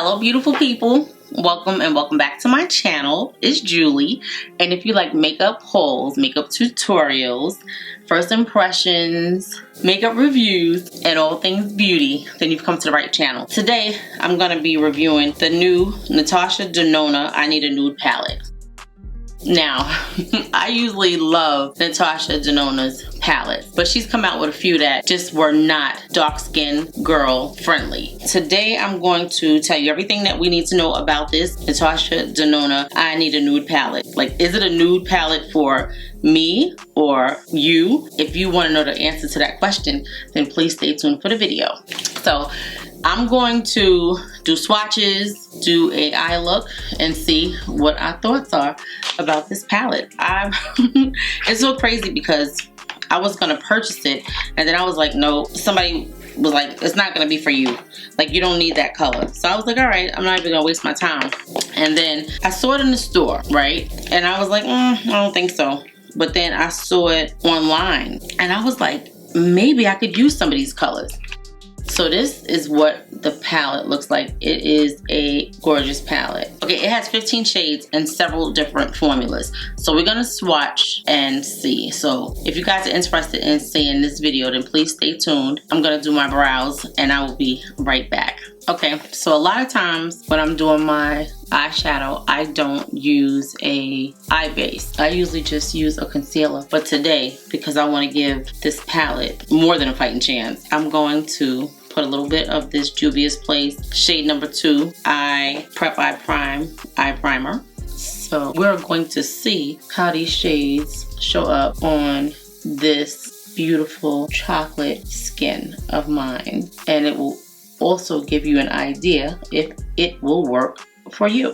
Hello beautiful people, welcome and welcome back to my channel. It's Julie, and if you like makeup hauls, makeup tutorials, first impressions, makeup reviews, and all things beauty, then you've come to the right channel. Today I'm going to be reviewing the new Natasha Denona I Need a Nude palette. Now, I usually love Natasha Denona's palettes, but she's come out with a few that just were not dark skin girl friendly. Today, I'm going to tell you everything that we need to know about this Natasha Denona I Need a Nude palette. Like, is it a nude palette for me or you? If you want to know the answer to that question, then please stay tuned for the video. So, I'm going to do swatches, do a eye look, and see what our thoughts are about this palette. It's so crazy because I was gonna purchase it, and then I was like, no, somebody was like, it's not gonna be for you. Like, you don't need that color. So I was like, all right, I'm not even gonna waste my time. And then I saw it in the store, right? And I was like, I don't think so. But then I saw it online, and I was like, maybe I could use some of these colors. So this is what the palette looks like. It is a gorgeous palette. Okay, it has 15 shades and several different formulas. So we're gonna swatch and see. So if you guys are interested in seeing this video, then please stay tuned. I'm gonna do my brows and I will be right back. Okay, so a lot of times when I'm doing my eyeshadow, I don't use a eye base. I usually just use a concealer. But today, because I want to give this palette more than a fighting chance, I'm going to put a little bit of this Juvia's Place shade number 2 eye primer. So we're going to see how these shades show up on this beautiful chocolate skin of mine, and it will also give you an idea if it will work for you.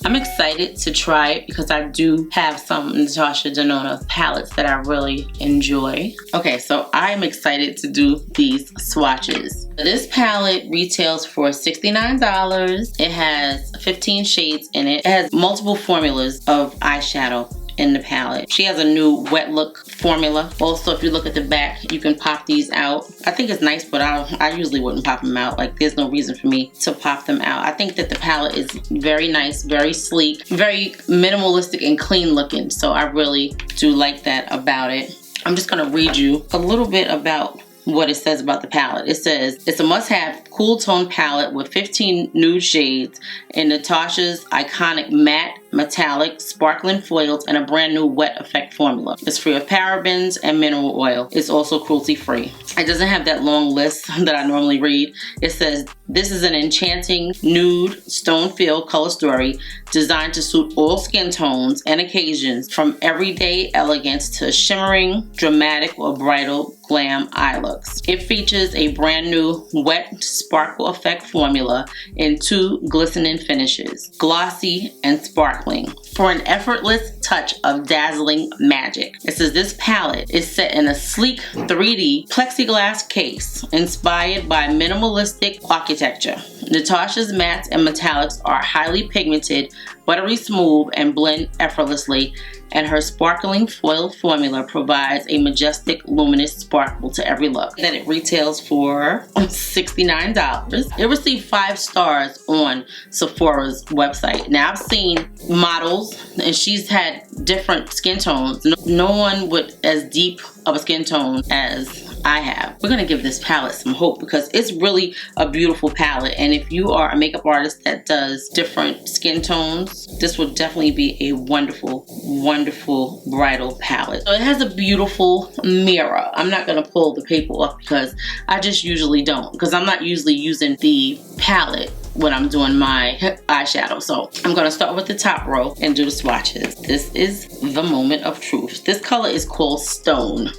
I'm excited to try it because I do have some Natasha Denona palettes that I really enjoy. Okay, so I'm excited to do these swatches. This palette retails for $69. It has 15 shades in it. It has multiple formulas of eyeshadow in the palette. She has a new wet look formula. Also, if you look at the back, you can pop these out. I think it's nice, but I usually wouldn't pop them out. Like, there's no reason for me to pop them out. I think that the palette is very nice, very sleek, very minimalistic and clean looking. So I really do like that about it. I'm just gonna read you a little bit about what it says about the palette. It says, it's a must-have cool tone palette with 15 nude shades in Natasha's iconic matte, metallic, sparkling foils, and a brand new wet effect formula. It's free of parabens and mineral oil. It's also cruelty-free. It doesn't have that long list that I normally read. It says, this is an enchanting nude stone-filled color story designed to suit all skin tones and occasions, from everyday elegance to shimmering, dramatic, or bridal glam eye looks. It features a brand new wet sparkle effect formula in 2 glistening finishes, glossy and sparkling, for an effortless touch of dazzling magic. It says this palette is set in a sleek 3D plexiglass case inspired by minimalistic architecture. Natasha's mattes and metallics are highly pigmented, buttery smooth, and blend effortlessly, and her sparkling foil formula provides a majestic, luminous sparkle to every look. Then it retails for $69. It received 5 stars on Sephora's website. Now, I've seen models, and she's had different skin tones. No one with as deep of a skin tone as I have. We're gonna give this palette some hope because it's really a beautiful palette, and if you are a makeup artist that does different skin tones, this will definitely be a wonderful, wonderful bridal palette. So it has a beautiful mirror. I'm not gonna pull the paper off because I just usually don't, because I'm not usually using the palette when I'm doing my eyeshadow. So I'm gonna start with the top row and do the swatches. This is the moment of truth. This color is called Stone.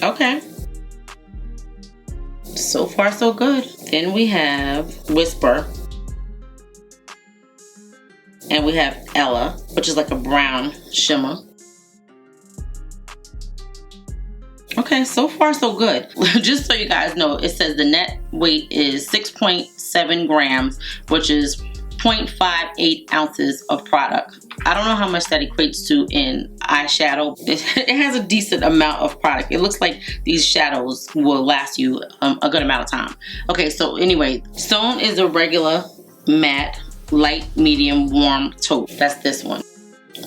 Okay. So far so good. Then we have Whisper. And we have Ella, which is like a brown shimmer. Okay, so far so good. Just so you guys know, it says the net weight is 6.7 grams, which is 0.58 ounces of product. I don't know how much that equates to in eyeshadow. It has a decent amount of product. It looks like these shadows will last you a good amount of time. Okay, so anyway, Stone is a regular matte, light, medium, warm taupe. That's this one.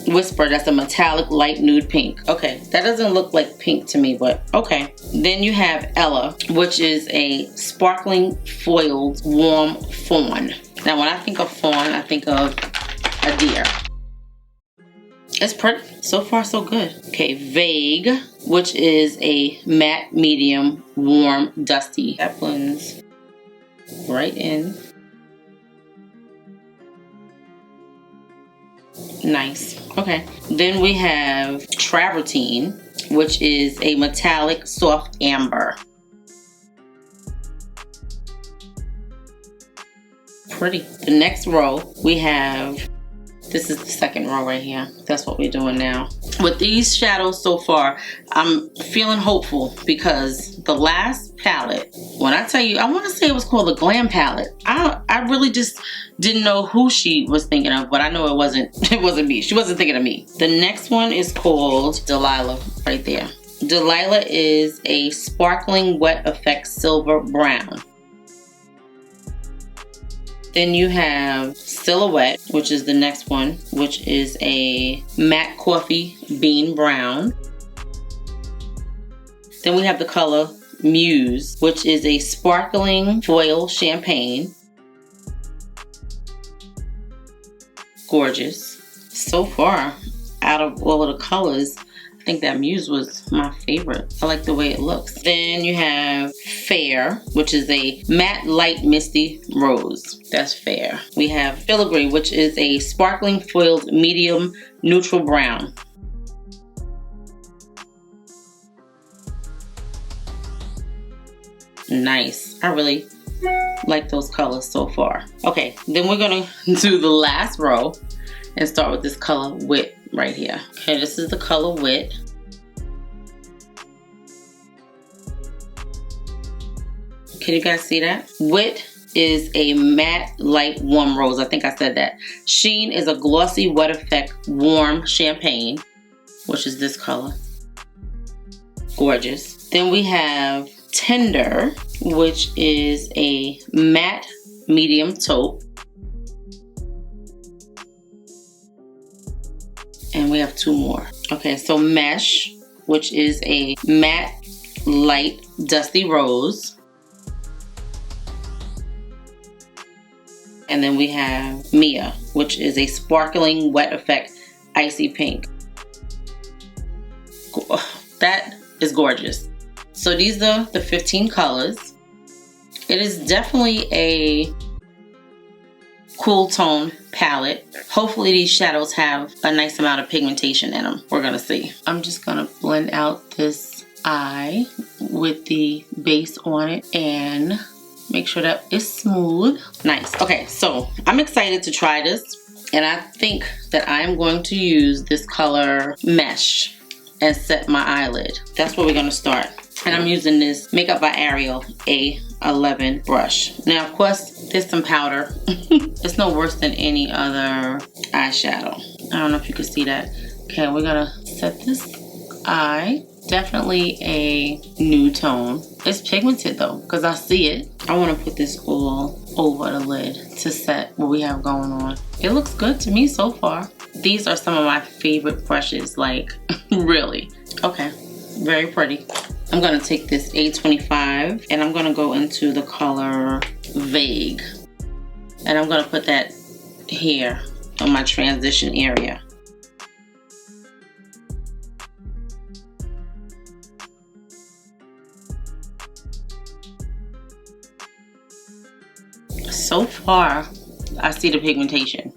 Whisper, that's a metallic light nude pink. Okay, that doesn't look like pink to me, but okay. Then you have Ella, which is a sparkling foiled warm fawn. Now when I think of fawn, I think of a deer. It's pretty. So far so good. Okay, Vague, which is a matte medium warm dusty. That blends right in. Nice. Okay. Then we have Travertine, which is a metallic soft amber. Pretty. The next row we have, this is the second row right here. That's what we're doing now. With these shadows so far, I'm feeling hopeful because the last palette, when I tell you, I want to say it was called the Glam palette. I really just didn't know who she was thinking of, but I know it wasn't me. She wasn't thinking of me. The next one is called Delilah, right there. Delilah is a sparkling wet effect silver brown. Then you have Silhouette, which is the next one, which is a matte coffee bean brown. Then we have the color Muse, which is a sparkling foil champagne. Gorgeous. So far, out of all of the colors, I think that Muse was my favorite. I like the way it looks. Then you have Fair, which is a matte light misty rose. That's Fair. We have Filigree, which is a sparkling foiled medium neutral brown. Nice. I really like those colors so far. Okay, then we're gonna do the last row and start with this color Wit right here. Okay, this is the color Wit. Can you guys see that? Wit is a matte light warm rose. I think I said that. Sheen is a glossy wet effect warm champagne, which is this color. Gorgeous. Then we have Tender, which is a matte medium taupe. And we have two more. Okay, so Mesh, which is a matte light dusty rose. And then we have Mia, which is a sparkling wet effect icy pink. That is gorgeous. So these are the 15 colors. It is definitely a cool tone palette. Hopefully these shadows have a nice amount of pigmentation in them. We're gonna see. I'm just gonna blend out this eye with the base on it and make sure that it's smooth. Nice. Okay, so I'm excited to try this, and I think that I'm going to use this color Mesh and set my eyelid. That's where we're gonna start. And I'm using this Makeup by Ariel A11 brush. Now, of course, there's some powder. It's no worse than any other eyeshadow. I don't know if you can see that. Okay, we're gonna set this eye. Definitely a nude tone. It's pigmented though, because I see it. I want to put this all over the lid to set what we have going on. It looks good to me so far. These are some of my favorite brushes, like really. Okay, very pretty. I'm gonna take this A25 and I'm gonna go into the color Vague. And I'm gonna put that here on my transition area. So far, I see the pigmentation.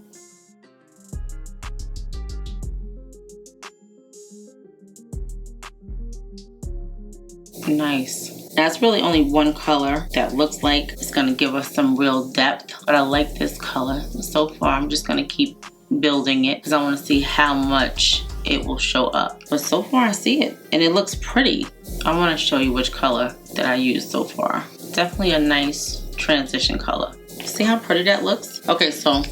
Nice. That's really only one color that looks like it's gonna give us some real depth, but I like this color. So far, I'm just gonna keep building it because I wanna see how much it will show up. But so far, I see it, and it looks pretty. I wanna show you which color that I used so far. Definitely a nice transition color. See how pretty that looks? Okay, so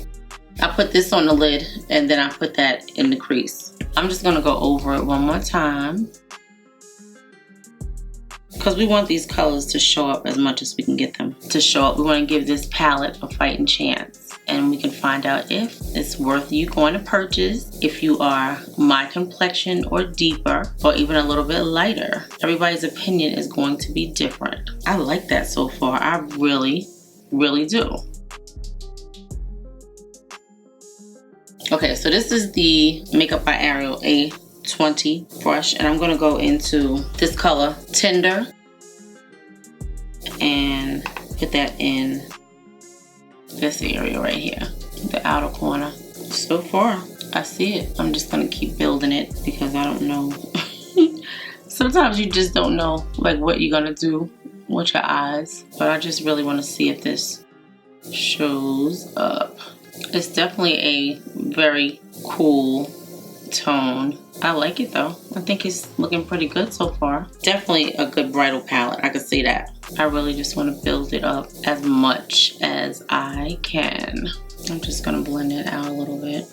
I put this on the lid and then I put that in the crease. I'm just gonna go over it one more time, because we want these colors to show up as much as we can get them to show up. We want to give this palette a fighting chance, and we can find out if it's worth you going to purchase if you are my complexion or deeper or even a little bit lighter. Everybody's opinion is going to be different. I like that so far. I really, really do. Okay, so this is the Makeup by Ariel A20 brush, and I'm gonna go into this color, Tender, and put that in this area right here, the outer corner. So far, I see it. I'm just gonna keep building it because I don't know. Sometimes you just don't know like what you're gonna do with your eyes, but I just really want to see if this shows up. It's definitely a very cool tone. I like it though. I think it's looking pretty good so far. Definitely a good bridal palette, I could see that. I really just want to build it up as much as I can. I'm just gonna blend it out a little bit.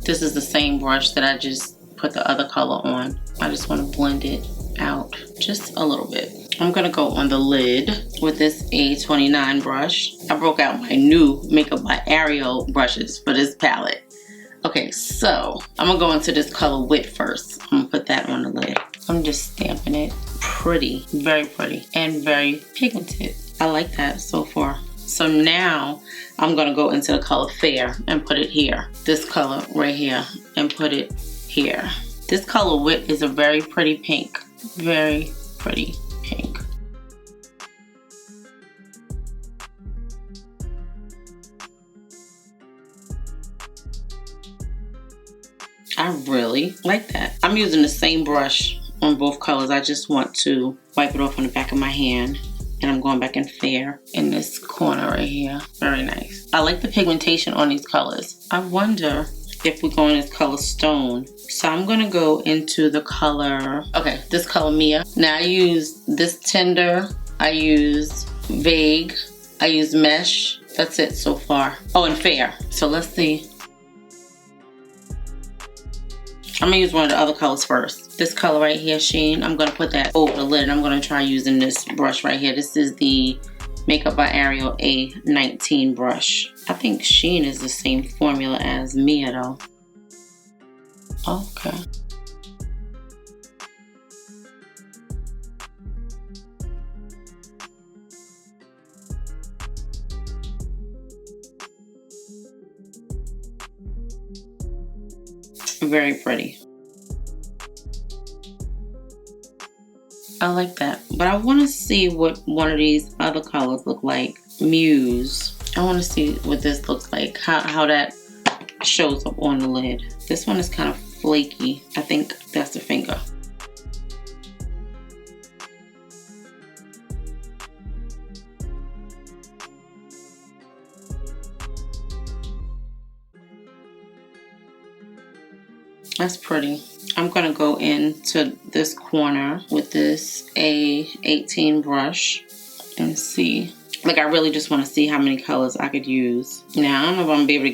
This is the same brush that I just put the other color on. I just want to blend it out just a little bit. I'm gonna go on the lid with this A29 brush. I broke out my new Makeup by Ariel brushes for this palette. Okay, so I'm gonna go into this color Wit first. I'm gonna put that on the lid. I'm just stamping it. Pretty, very pretty, and very pigmented. I like that so far. So now I'm gonna go into the color Fair and put it here. This color right here and put it here. This color Wit is a very pretty pink. Very pretty pink. I really like that. I'm using the same brush on both colors. I just want to wipe it off on the back of my hand. And I'm going back in Fair in this corner right here. Very nice. I like the pigmentation on these colors. I wonder if we're going this color Stone. So I'm gonna go into the color, okay, this color Mia. Now I use this Tender, I use Vague, I use Mesh. That's it so far. Oh, and Fair. So let's see. I'm gonna use one of the other colors first. This color right here, Sheen, I'm gonna put that over the lid and I'm gonna try using this brush right here. This is the Makeup by Ariel A19 brush. I think Sheen is the same formula as Mia though. Okay. Very pretty. I like that. But I want to see what one of these other colors look like. Muse. I want to see what this looks like. How that shows up on the lid. This one is kind of flaky. I think that's the finger. That's pretty. I'm gonna go into this corner with this A18 brush and see. Like I really just want to see how many colors I could use. Now I don't know if I'm gonna be able to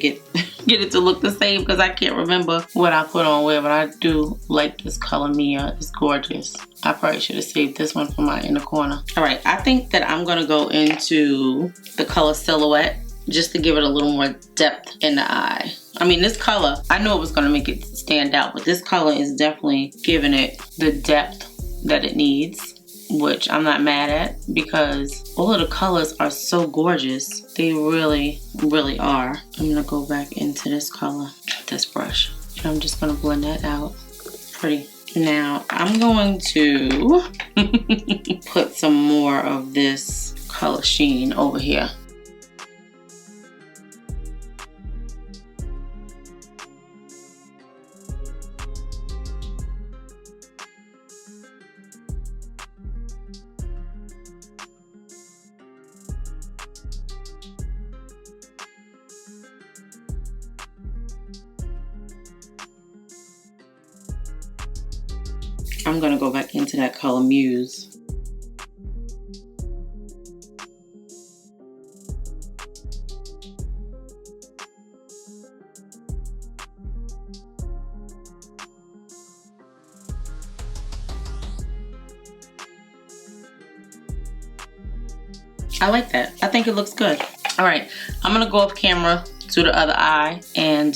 get it to look the same because I can't remember what I put on where, but I do like this color Mia. It's gorgeous. I probably should have saved this one for my inner corner. All right, I think that I'm gonna go into the color Silhouette just to give it a little more depth in the eye. I mean, this color, I knew it was gonna make it stand out, but this color is definitely giving it the depth that it needs, which I'm not mad at because all of the colors are so gorgeous. They really, really are. I'm gonna go back into this color, this brush, and I'm just gonna blend that out. Pretty. Now, I'm going to put some more of this color Sheen over here. I'm gonna go back into that color Muse. I like that. I think it looks good. All right, I'm gonna go off camera to the other eye and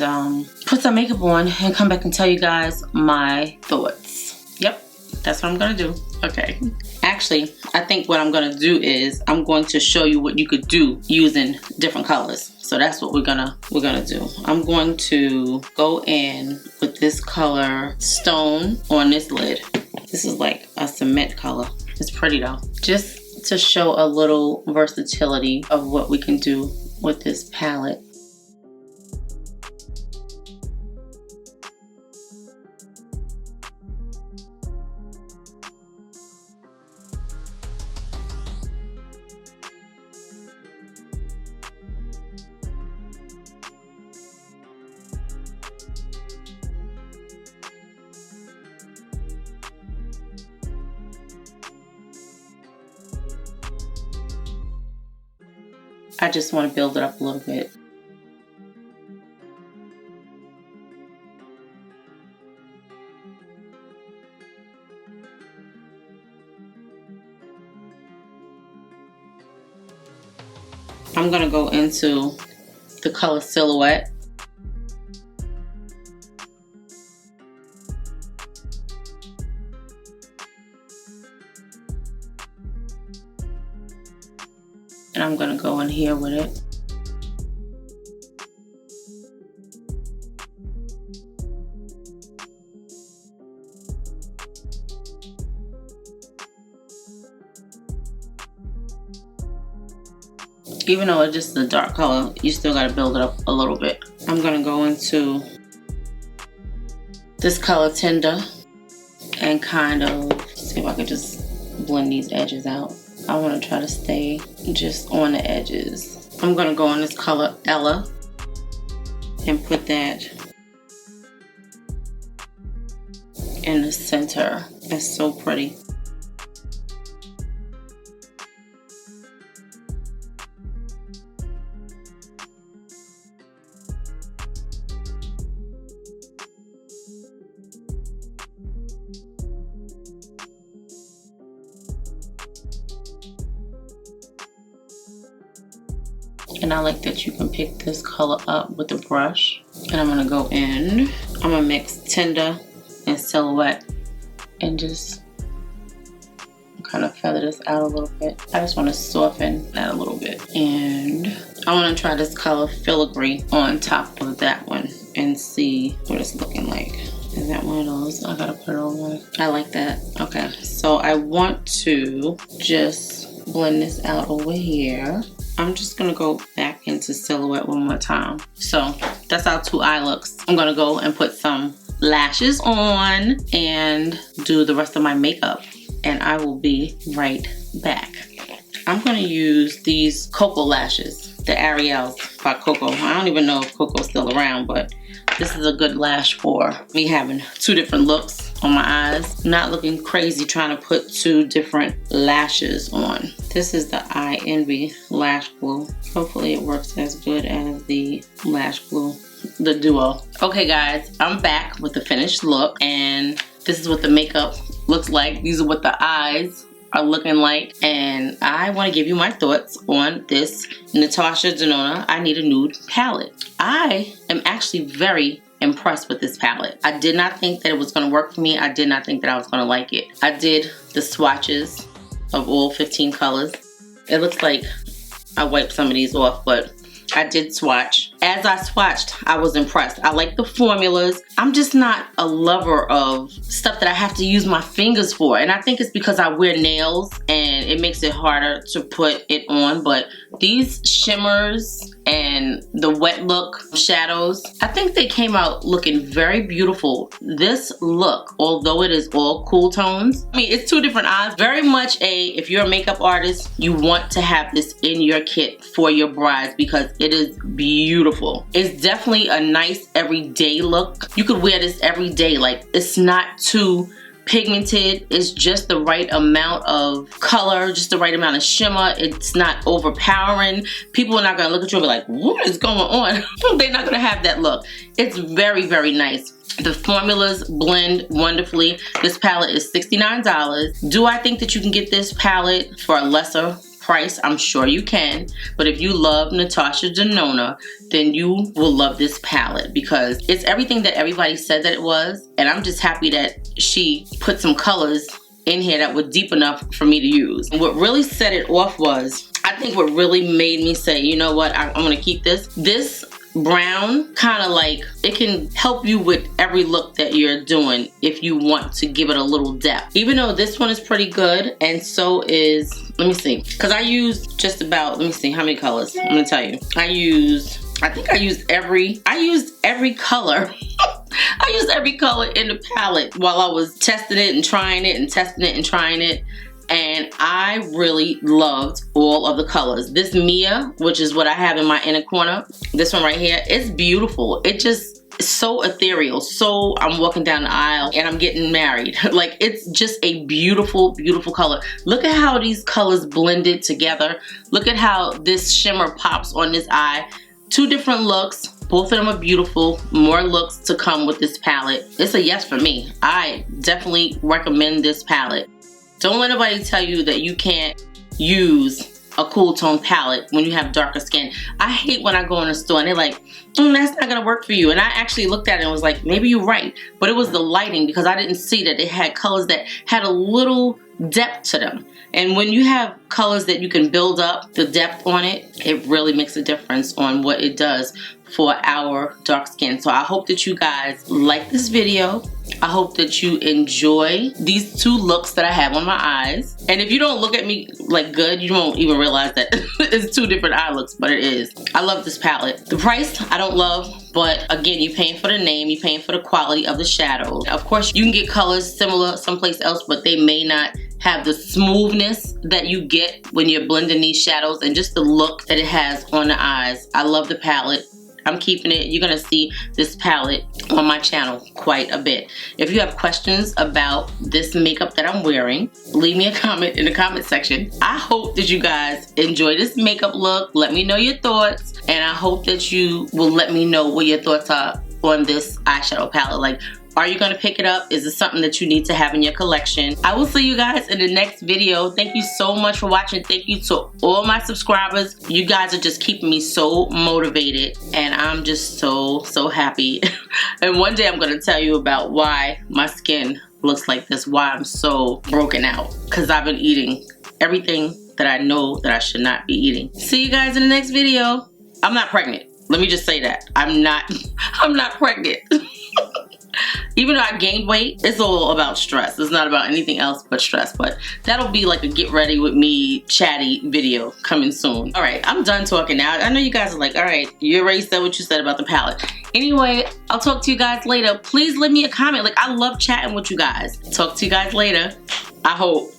put some makeup on and come back and tell you guys my thoughts. Yep, that's what I'm gonna do. Okay. Actually, I think what I'm gonna do is I'm going to show you what you could do using different colors. So that's what we're gonna do. I'm going to go in with this color Stone on this lid. This is like a cement color. It's pretty though. Just to show a little versatility of what we can do with this palette. I just want to build it up a little bit. I'm gonna go into the color Silhouette. And I'm gonna go in here with it. Even though it's just a dark color, you still gotta build it up a little bit. I'm gonna go into this color Tender and kind of see if I could just blend these edges out. I want to try to stay just on the edges. I'm going to go in this color Ella and put that in the center. It's so pretty. And I like that you can pick this color up with a brush. And I'm gonna go in, I'm gonna mix Tender and Silhouette and just kind of feather this out a little bit. I just wanna soften that a little bit. And I wanna try this color Filigree on top of that one and see what it's looking like. Is that one of those? I gotta put it on. I like that. Okay, so I want to just blend this out over here. I'm just gonna go back into Silhouette one more time. So that's our two eye looks. I'm gonna go and put some lashes on and do the rest of my makeup. And I will be right back. I'm gonna use these Cocoa lashes, the Ariel's by Cocoa. I don't even know if Coco's still around, but this is a good lash for me having two different looks on my eyes. Not looking crazy trying to put two different lashes on. This is the Eye Envy Lash Glue. Hopefully it works as good as the lash glue, the duo. Okay guys, I'm back with the finished look and this is what the makeup looks like. These are what the eyes are looking like, and I want to give you my thoughts on this Natasha Denona I Need a Nude palette. I am actually very impressed with this palette. I did not think that it was going to work for me. I did not think that I was going to like it. I did the swatches of all 15 colors. It looks like I wiped some of these off, but I did swatch. As I swatched, I was impressed. I like the formulas. I'm just not a lover of stuff that I have to use my fingers for. And I think it's because I wear nails and it makes it harder to put it on. But these shimmers and the wet look shadows, I think they came out looking very beautiful. This look, although it is all cool tones, I mean, it's two different eyes. Very much if you're a makeup artist, you want to have this in your kit for your brides because it is beautiful. It's definitely a nice everyday look. You could wear this every day. Like, it's not too pigmented. It's just the right amount of color, just the right amount of shimmer. It's not overpowering. People are not gonna look at you and be like, what is going on? They're not gonna have that look. It's very, very nice. The formulas blend wonderfully. This palette is $69. Do I think that you can get this palette for a lesser price, I'm sure you can. But if you love Natasha Denona, then you will love this palette because it's everything that everybody said that it was. And I'm just happy that she put some colors in here that were deep enough for me to use. And what really set it off was, I think what really made me say, you know what, I'm gonna keep this. This brown kind of like, it can help you with every look that you're doing if you want to give it a little depth. Even though this one is pretty good, and so is, let me see, because I used just about, let me see how many colors. I'm gonna tell you. I think I used every color. I used every color in the palette while I was testing it and trying it and testing it and trying it. And I really loved all of the colors. This Mia, which is what I have in my inner corner, this one right here, it's beautiful. It just is so ethereal. So I'm walking down the aisle and I'm getting married. Like, it's just a beautiful, beautiful color. Look at how these colors blended together. Look at how this shimmer pops on this eye. Two different looks. Both of them are beautiful. More looks to come with this palette. It's a yes for me. I definitely recommend this palette. Don't let nobody tell you that you can't use a cool tone palette when you have darker skin. I hate when I go in a store and they're like, that's not gonna work for you. And I actually looked at it and was like, maybe you're right. But it was the lighting, because I didn't see that it had colors that had a little depth to them. And when you have colors that you can build up the depth on it, it really makes a difference on what it does for our dark skin. So I hope that you guys like this video. I hope that you enjoy these two looks that I have on my eyes. And if you don't look at me like good, you won't even realize that it's two different eye looks, but it is. I love this palette. The price I don't love, but again, you're paying for the name, you're paying for the quality of the shadows. Of course, you can get colors similar someplace else, but they may not have the smoothness that you get when you're blending these shadows, and just the look that it has on the eyes. I love the palette. I'm keeping it. You're gonna see this palette on my channel quite a bit. If you have questions about this makeup that I'm wearing, leave me a comment in the comment section. I hope that you guys enjoy this makeup look. Let me know your thoughts, and I hope that you will let me know what your thoughts are on this eyeshadow palette. Like, are you gonna pick it up? Is it something that you need to have in your collection? I will see you guys in the next video. Thank you so much for watching. Thank you to all my subscribers. You guys are just keeping me so motivated, and I'm just so happy. And one day I'm gonna tell you about why my skin looks like this, why I'm so broken out, because I've been eating everything that I know that I should not be eating. See you guys in the next video. I'm not pregnant. Let me just say that. I'm not pregnant. Even though I gained weight, it's all about stress. It's not about anything else but stress. But that'll be like a get ready with me chatty video coming soon. All right, I'm done talking now. I know you guys are like, all right, you already said what you said about the palette. Anyway, I'll talk to you guys later. Please leave me a comment. Like, I love chatting with you guys. Talk to you guys later. I hope.